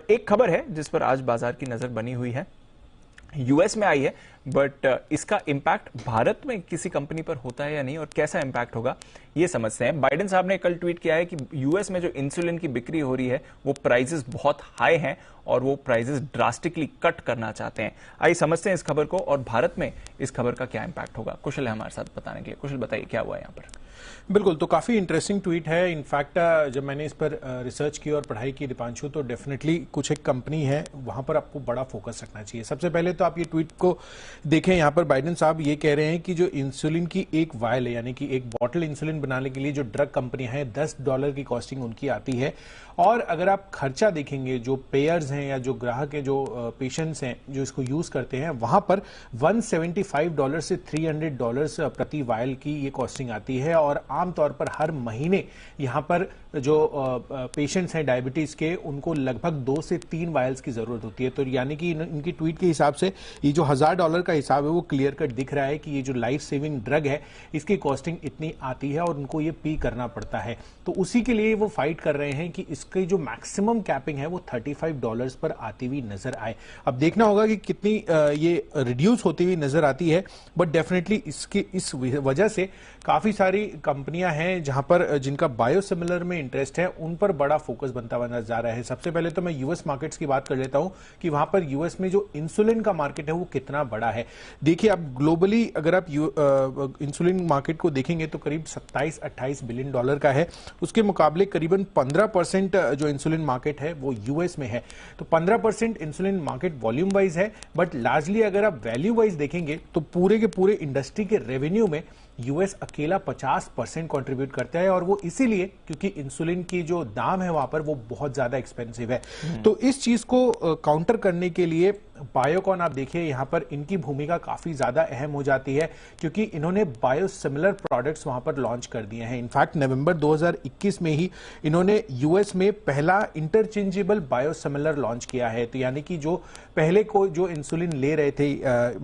एक खबर है जिस पर आज बाजार की नजर बनी हुई है, यूएस में आई है, बट इसका इम्पैक्ट भारत में किसी कंपनी पर होता है या नहीं और कैसा इम्पैक्ट होगा ये समझते हैं। बाइडेन साहब ने कल ट्वीट किया है कि यूएस में जो इंसुलिन की बिक्री हो रही है वो प्राइसेस बहुत हाई हैं और वो प्राइसेस ड्रास्टिकली कट करना चाहते हैं। आइए समझते हैं इस खबर को और भारत में इस खबर का क्या इम्पैक्ट होगा। कुशल है हमारे साथ बताने के लिए। कुशल, बताइए क्या हुआ यहाँ पर। बिल्कुल, तो काफ़ी इंटरेस्टिंग ट्वीट है। इनफैक्ट जब मैंने इस पर रिसर्च की और पढ़ाई की दीपांशु, तो डेफिनेटली कुछ एक कंपनी है वहां पर आपको बड़ा फोकस रखना चाहिए। सबसे पहले तो आप ये ट्वीट को देखें, यहाँ पर बाइडेन साहब ये कह रहे हैं कि जो इंसुलिन की एक वायल है, यानी कि एक बॉटल इंसुलिन बनाने के लिए जो ड्रग कंपनियां हैं, $10 की कॉस्टिंग उनकी आती है। और अगर आप खर्चा देखेंगे, जो पेयर्स हैं या जो ग्राहक है, जो पेशेंट्स हैं जो इसको यूज करते हैं, वहां पर $175 से $300 प्रति वायल की ये कॉस्टिंग आती है। और आमतौर पर हर महीने यहां पर जो पेशेंट्स हैं डायबिटीज के, उनको लगभग 2 से 3 वायल्स की जरूरत होती है। तो यानी कि इनकी ट्वीट के हिसाब से ये जो $1000 का हिसाब है वो क्लियर कट दिख रहा है कि ये जो लाइफ सेविंग ड्रग है इसकी कॉस्टिंग इतनी आती है और उनको ये पी करना पड़ता है। तो उसी के लिए वो फाइट कर रहे हैं कि इसकी जो मैक्सिमम कैपिंग है वो $35 पर आती हुई नजर आए। अब देखना होगा कि कितनी ये रिड्यूस होती हुई नजर आती है, बट डेफिनेटली इसकी इस वजह से काफी सारी कंपनियां हैं जहां पर जिनका बायोसिमिलर में इंटरेस्ट है, उन पर बड़ा फोकस बनता हुआ नजर आ रहा है। सबसे पहले तो मैं यूएस मार्केट्स की बात कर लेता हूं कि वहां पर यूएस में जो इंसुलिन का मार्केट है वो कितना बड़ा है। देखिए, अब ग्लोबली अगर आप इंसुलिन मार्केट को देखेंगे तो करीब 27-28 बिलियन डॉलर का है। उसके मुकाबले करीबन 15% जो इंसुलिन मार्केट है वो यूएस में है। तो 15% इंसुलिन मार्केट वॉल्यूम वाइज है, बट लार्जली अगर आप वैल्यू वाइज देखेंगे तो पूरे के पूरे इंडस्ट्री के रेवेन्यू में यूएस अकेला 50% कंट्रीब्यूट करता है। और वो इसीलिए क्योंकि इंसुलिन की जो दाम है वहां पर वो बहुत ज्यादा एक्सपेंसिव है। तो इस चीज को काउंटर करने के लिए बायोकॉन, आप देखिए यहां पर इनकी भूमिका काफी ज्यादा अहम हो जाती है, क्योंकि इन्होंने बायोसिमिलर प्रोडक्ट्स वहां पर लॉन्च कर दिए हैं। इनफैक्ट नवंबर 2021 में ही इन्होंने यूएस में पहला इंटरचेंजेबल बायोसिमिलर लॉन्च किया है। तो यानी कि जो पहले को जो इंसुलिन ले रहे थे,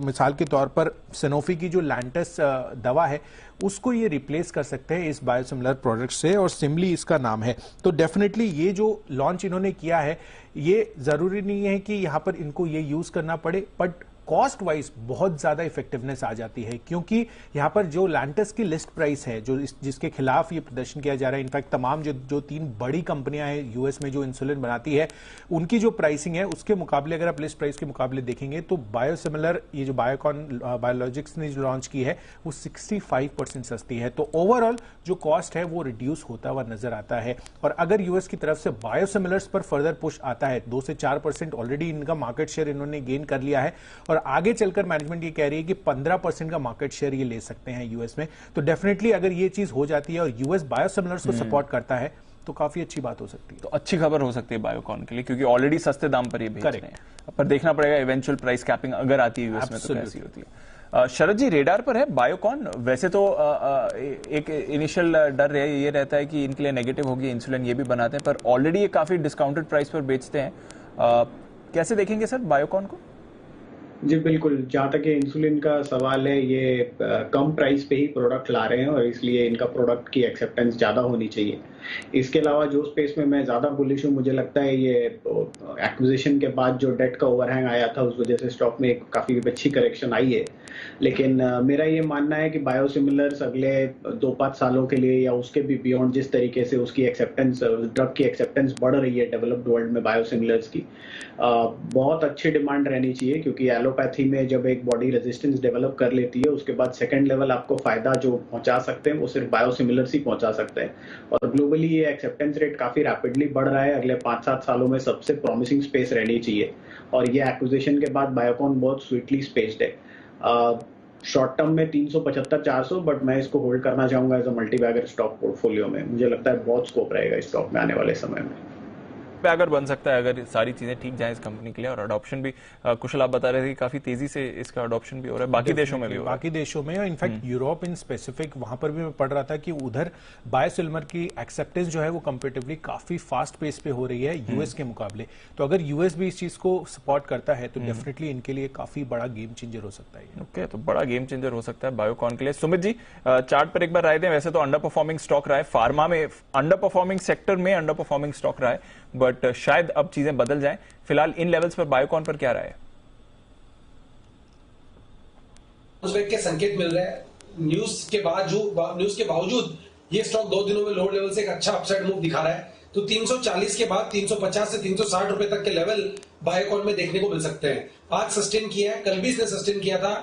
मिसाल के तौर पर सनोफी की जो लैंटस दवा है, उसको ये रिप्लेस कर सकते हैं इस बायोसिमिलर प्रोडक्ट से, और सिमली इसका नाम है। तो डेफिनेटली ये जो लॉन्च इन्होंने किया है, ये जरूरी नहीं है कि यहां पर इनको ये यूज करना पड़े, बट कॉस्ट वाइज बहुत ज्यादा इफेक्टिवनेस आ जाती है, क्योंकि यहां पर जो लैंटस की लिस्ट प्राइस है, जो जिसके खिलाफ ये प्रदर्शन किया जा रहा है, इनफैक्ट तमाम जो 3 बड़ी कंपनियां हैं यूएस में जो इंसुलिन बनाती है, उनकी जो प्राइसिंग है उसके मुकाबले अगर आप लिस्ट प्राइस के मुकाबले देखेंगे तो बायोसिमिलर, ये जो बायोकॉन बायोलॉजिक्स ने जो लॉन्च की है वो 65% सस्ती है। तो ओवरऑल जो कॉस्ट है वो रिड्यूस होता हुआ नजर आता है। और अगर यूएस की तरफ से बायोसिमिलर्स पर फर्दर पुश आता है, 2 से 4% ऑलरेडी इनका मार्केट शेयर इन्होंने गेन कर लिया है, और आगे चलकर मैनेजमेंट ये कह रही है कि 15% का मार्केट शेयर ये ले सकते हैं यूएस में। तो डेफिनेटली अगर ये चीज हो जाती है और यूएस बायोसिमिलर्स को सपोर्ट करता है तो काफी अच्छी बात हो सकती है। तो अच्छी खबर हो सकती है बायोकॉन के लिए, क्योंकि ऑलरेडी सस्ते दाम पर ये बेच रहे हैं। पर देखना पड़ेगा इवेंचुअल प्राइस कैपिंग अगर आती है यूएस में तो कैसी होती है। शरद जी, रेडार पर है बायोकॉन। वैसे तो एक इनिशियल डर ये रहता है कि इनके लिए नेगेटिव होगी, इंसुलिन ये भी बनाते हैं, पर ऑलरेडी ये काफी डिस्काउंटेड प्राइस पर बेचते हैं। कैसे देखेंगे सर बायोकॉन को? जी बिल्कुल, जहाँ तक ये इंसुलिन का सवाल है, ये कम प्राइस पे ही प्रोडक्ट ला रहे हैं और इसलिए इनका प्रोडक्ट की एक्सेप्टेंस ज़्यादा होनी चाहिए। इसके अलावा जो स्पेस में मैं ज़्यादा बुलिश हूँ, मुझे लगता है ये एक्विजिशन के बाद जो डेट का ओवरहैंग आया था उस वजह से स्टॉक में काफ़ी अच्छी करेक्शन आई है। लेकिन मेरा ये मानना है कि बायोसिमिलर्स अगले 2-5 सालों के लिए या उसके भी बियॉन्ड, जिस तरीके से उसकी एक्सेप्टेंस, ड्रग की एक्सेप्टेंस बढ़ रही है डेवलप्ड वर्ल्ड में बायोसिमिलर्स की, बहुत अच्छी डिमांड रहनी चाहिए। क्योंकि एलोपैथी में जब एक बॉडी रेजिस्टेंस डेवलप कर लेती है, उसके बाद सेकेंड लेवल आपको फायदा जो पहुंचा सकते हैं वो सिर्फ बायोसिमिलर्स ही पहुंचा सकते हैं। और ग्लोबली ये एक्सेप्टेंस रेट काफी रैपिडली बढ़ रहा है। अगले 5-7 सालों में सबसे प्रॉमिसिंग स्पेस रहनी चाहिए, और ये एक्विजिशन के बाद बायोकॉन बहुत स्वीटली स्पेस्ड है। शॉर्ट टर्म में 375-400, बट मैं इसको होल्ड करना चाहूंगा as a multibagger stock portfolio में। मुझे लगता है बहुत स्कोप रहेगा इस स्टॉक में आने वाले समय में। बैगर बन सकता है अगर सारी चीजें ठीक जाएं इस कंपनी के लिए। और अडॉप्शन भी कुशल आप बता रहे थे कि काफी तेजी से इसका अडॉप्शन भी हो रहा है, बाकी देशों में भी हो रहा है। बाकी देशों में, इनफैक्ट यूरोप इन स्पेसिफिक, वहां पर भी मैं पढ़ रहा था कि उधर बायोसिमिलर की एक्सेप्टेंस जो है वो कंपेरेटिवली काफी फास्ट पेस पे हो रही है यूएस के मुकाबले। तो अगर यूएस भी इस चीज को सपोर्ट करता है तो डेफिनेटली इनके लिए काफी बड़ा गेम चेंजर हो सकता है। ओके, तो बड़ा गेम चेंजर हो सकता है बायोकॉन के लिए। सुमित जी, चार्ट पर एक बार राय दें। वैसे तो अंडर परफॉर्मिंग स्टॉक रहा है, फार्मा में अंडर परफॉर्मिंग, सेक्टर में अंडर परफॉर्मिंग स्टॉक रहा है, बट शायद अब चीजें बदल जाएं। फिलहाल इन लेवल्स पर बायोकॉन पर क्या राय है? के संकेत मिल रहे हैं। न्यूज के बावजूद ये स्टॉक 2 दिनों में लोअर लेवल से एक अच्छा अपसाइड मूव दिखा रहा है। तो 340 के बाद 350 से 360 रुपए तक के लेवल बायोकॉन में देखने को मिल सकते हैं। आज सस्टेन किया है, कल भी इसने सस्टेन किया था।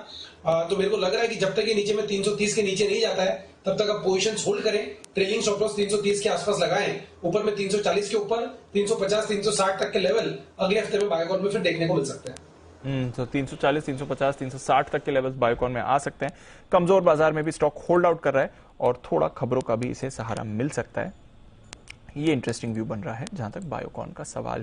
तो मेरे को लग रहा है कि जब तक ये नीचे में 330 के नीचे नहीं जाता है तब तक आप पोजीशन होल्ड करें। ट्रेलिंग स्टॉप लॉस 330 के आसपास लगाएं। ऊपर में 340 के ऊपर 350 360 तक के लेवल अगले हफ्ते में बायोकॉन में फिर देखने को मिल सकते हैं। तो 340, 350, 360 तक के लेवल्स बायोकॉन में आ सकते हैं। कमजोर बाजार में भी स्टॉक होल्ड आउट कर रहा है और थोड़ा खबरों का भी इसे सहारा मिल सकता है। ये इंटरेस्टिंग व्यू बन रहा है जहां तक बायोकॉन का सवाल है।